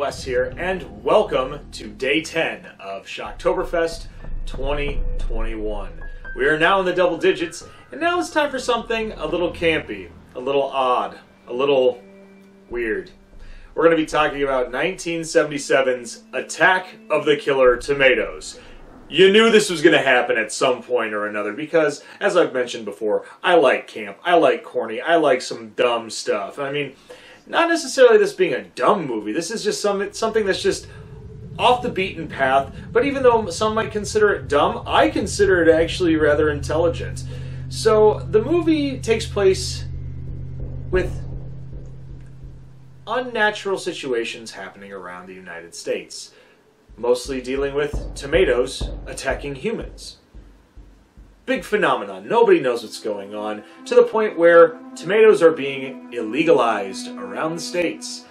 Wes here, and welcome to Day 10 of Shocktoberfest 2021. We are now in the double digits, and now it's time for something a little campy, a little odd, a little weird. We're going to be talking about 1977's Attack of the Killer Tomatoes. You knew this was going to happen at some point or another because, as I've mentioned before, I like camp, I like corny, I like some dumb stuff. I mean, not necessarily this being a dumb movie, this is just something that's just off the beaten path, but even though some might consider it dumb, I consider it actually rather intelligent. So, the movie takes place with unnatural situations happening around the United States, mostly dealing with tomatoes attacking humans. Big phenomenon. Nobody knows what's going on, to the point where tomatoes are being illegalized around the states.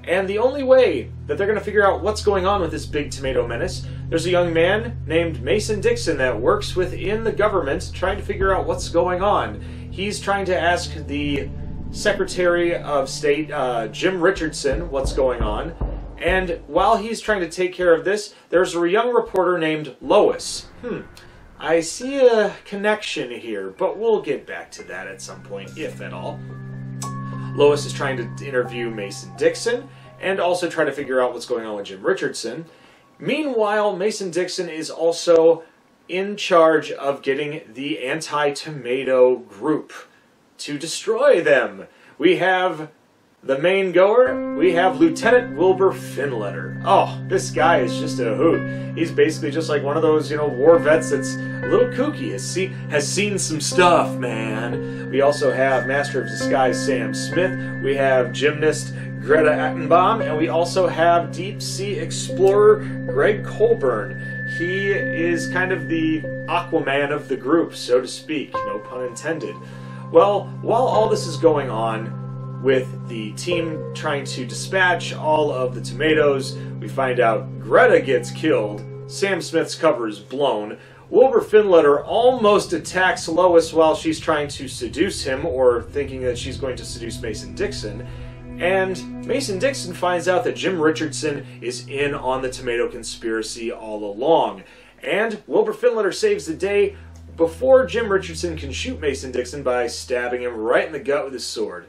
And the only way that they're going to figure out what's going on with this big tomato menace, there's a young man named Mason Dixon that works within the government trying to figure out what's going on. He's trying to ask the Secretary of State, Jim Richardson, what's going on. And while he's trying to take care of this, there's a young reporter named Lois. I see a connection here, but we'll get back to that at some point, if at all. Lois is trying to interview Mason Dixon, and also try to figure out what's going on with Jim Richardson. Meanwhile, Mason Dixon is also in charge of getting the anti-tomato group to destroy them. We have the main goer, we have Lieutenant Wilbur Finletter. Oh, this guy is just a hoot. He's basically just like one of those, war vets that's a little kooky, has seen some stuff, man. We also have Master of Disguise Sam Smith, we have gymnast Greta Attenbaum, and we also have deep sea explorer Greg Colburn. He is kind of the Aquaman of the group, so to speak, no pun intended. Well, while all this is going on, with the team trying to dispatch all of the tomatoes, we find out Greta gets killed, Sam Smith's cover is blown, Wilbur Finletter almost attacks Lois while she's trying to seduce him, or thinking that she's going to seduce Mason Dixon, and Mason Dixon finds out that Jim Richardson is in on the tomato conspiracy all along. And Wilbur Finletter saves the day before Jim Richardson can shoot Mason Dixon by stabbing him right in the gut with his sword.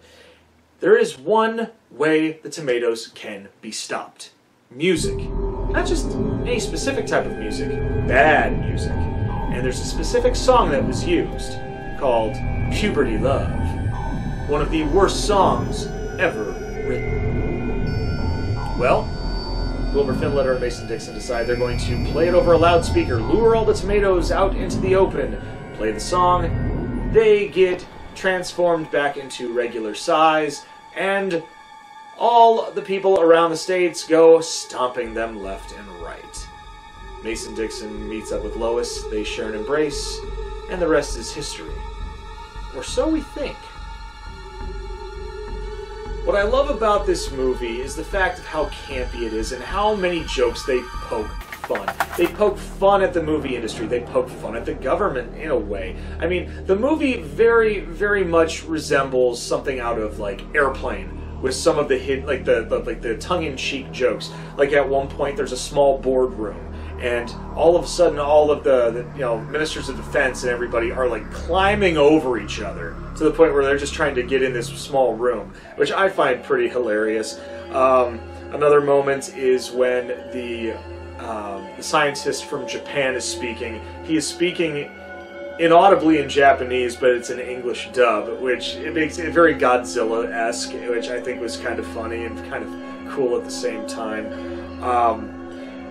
There is one way the tomatoes can be stopped. Music. Not just any specific type of music, bad music. And there's a specific song that was used called Puberty Love. One of the worst songs ever written. Well, Wilbur Finletter and Mason Dixon decide they're going to play it over a loudspeaker, lure all the tomatoes out into the open, play the song. They get transformed back into regular size, and all the people around the states go stomping them left and right. Mason Dixon meets up with Lois, they share an embrace, and the rest is history. Or so we think. What I love about this movie is the fact of how campy it is and how many jokes they poke fun. They poke fun at the movie industry. They poke fun at the government in a way. I mean, the movie very, very much resembles something out of like Airplane, with some of the the tongue-in-cheek jokes. Like at one point, there's a small boardroom, and all of a sudden, all of the ministers of defense and everybody are like climbing over each other to the point where they're just trying to get in this small room, which I find pretty hilarious. Another moment is when the scientist from Japan is speaking. He is speaking inaudibly in Japanese, but it's an English dub, which it makes it very Godzilla-esque, which I think was kind of funny and kind of cool at the same time.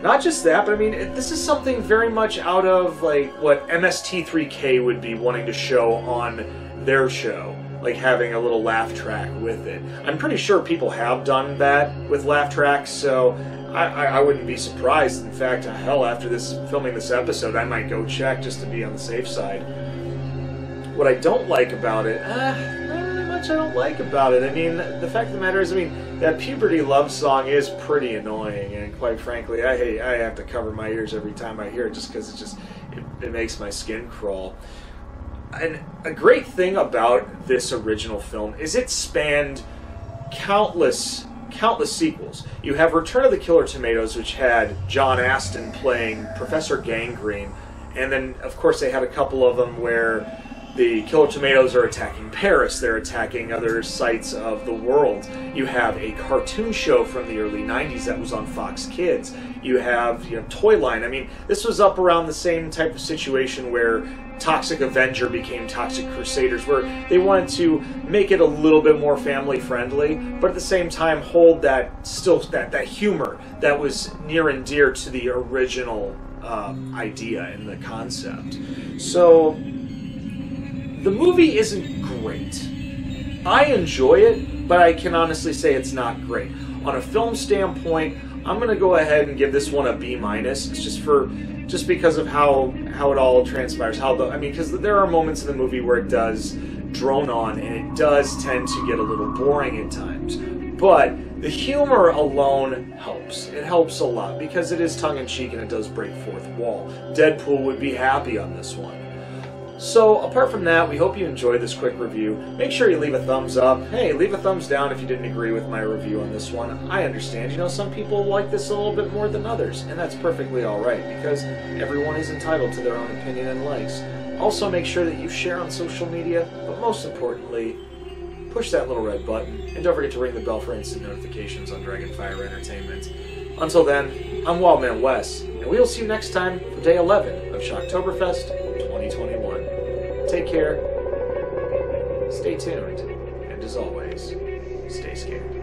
Not just that, but I mean, this is something very much out of like what MST3K would be wanting to show on their show, like having a little laugh track with it. I'm pretty sure people have done that with laugh tracks, so I wouldn't be surprised. In fact, hell, after filming this episode, I might go check just to be on the safe side. What I don't like about it, not really much I don't like about it. I mean, the fact of the matter is, that Puberty Love song is pretty annoying, and quite frankly, I have to cover my ears every time I hear it just because it makes my skin crawl. And a great thing about this original film is it spanned countless countless sequels. You have Return of the Killer Tomatoes, which had John Astin playing Professor Gangrene, and then, of course, they had a couple of them where the Killer Tomatoes are attacking Paris, they're attacking other sites of the world. You have a cartoon show from the early 90s that was on Fox Kids. You have, Toy Line. I mean, this was up around the same type of situation where Toxic Avenger became Toxic Crusaders, where they wanted to make it a little bit more family friendly, but at the same time hold that humor that was near and dear to the original idea and the concept. So the movie isn't great. I enjoy it, but I can honestly say it's not great. On a film standpoint, I'm going to go ahead and give this one a B-. It's just because of how it all transpires. Because there are moments in the movie where it does drone on, and it does tend to get a little boring at times. But the humor alone helps. It helps a lot because it is tongue-in-cheek and it does break fourth wall. Deadpool would be happy on this one. So, apart from that, we hope you enjoyed this quick review. Make sure you leave a thumbs up. Hey, leave a thumbs down if you didn't agree with my review on this one. I understand, some people like this a little bit more than others, and that's perfectly alright, because everyone is entitled to their own opinion and likes. Also, make sure that you share on social media, but most importantly, push that little red button, and don't forget to ring the bell for instant notifications on Dragonfire Entertainment. Until then, I'm Wildman Wes, and we'll see you next time for Day 11 of SHOCKTOBERFEST 2021. Take care, stay tuned, and as always, stay scared.